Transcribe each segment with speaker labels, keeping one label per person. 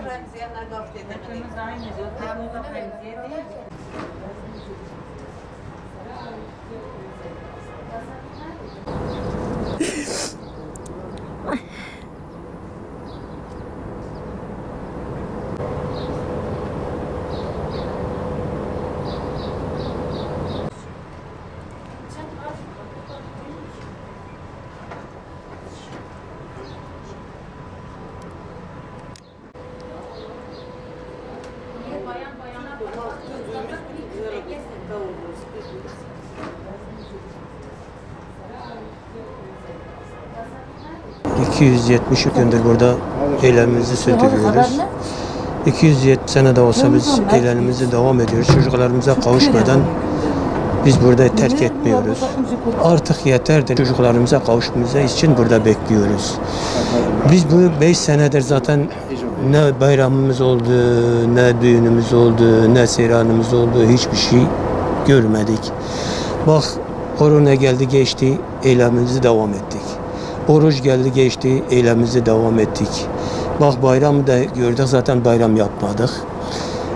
Speaker 1: remziyenler gaflet edemedi.
Speaker 2: Hepimiz aynı diyor. Tek o remziye değil. Bayana
Speaker 3: 270 gündür burada eylemimizi sürdürüyoruz. 270 sene de olsa biz eylemimizi devam ediyoruz. Çocuklarımıza kavuşmadan biz burada terk etmiyoruz. Artık yeterdir. Çocuklarımıza kavuşmamıza için burada bekliyoruz. Biz bu 5 senedir zaten ne bayramımız oldu, ne düğünümüz oldu, ne seyranımız oldu, hiçbir şey görmedik. Bak korona geldi geçti, eylemimizi devam ettik. Oruç geldi geçti, eylemimizi devam ettik. Bak bayramı da gördük, zaten bayram yapmadık.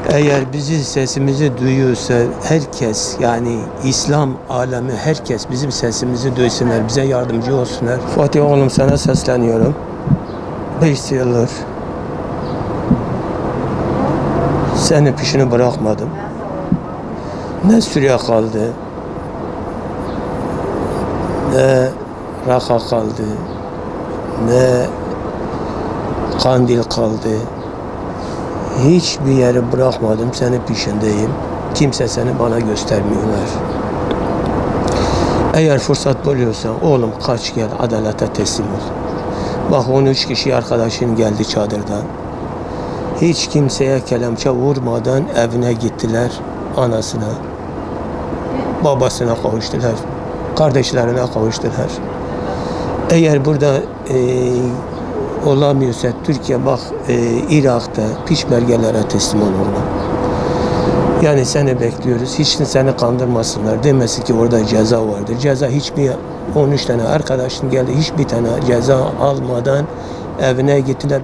Speaker 3: Eğer bizi sesimizi duyuyorsa herkes, yani İslam alemi herkes bizim sesimizi duysunlar, bize yardımcı olsunlar. Fatih oğlum sana sesleniyorum. 5 yıldır senin peşini bırakmadım. Ne Suriye kaldı, ne Raka kaldı, ne Kandil kaldı. Hiçbir yeri bırakmadım, senin peşindeyim. Kimse seni bana göstermiyorlar. Eğer fırsat buluyorsan oğlum kaç gel, adalete teslim ol. Bak 13 kişi arkadaşın geldi çadırdan. Hiç kimseye kelepçe vurmadan evine gittiler, anasına, babasına kavuştular, kardeşlerine kavuştular. Eğer burada olamıyorsa Türkiye bak Irak'ta peşmergelere teslim olurlar. Yani seni bekliyoruz. Hiç seni kandırmasınlar. Demesin ki orada ceza vardır. Ceza hiçbir 13 tane arkadaşın geldi. Hiçbir tane ceza almadan evine gittiler.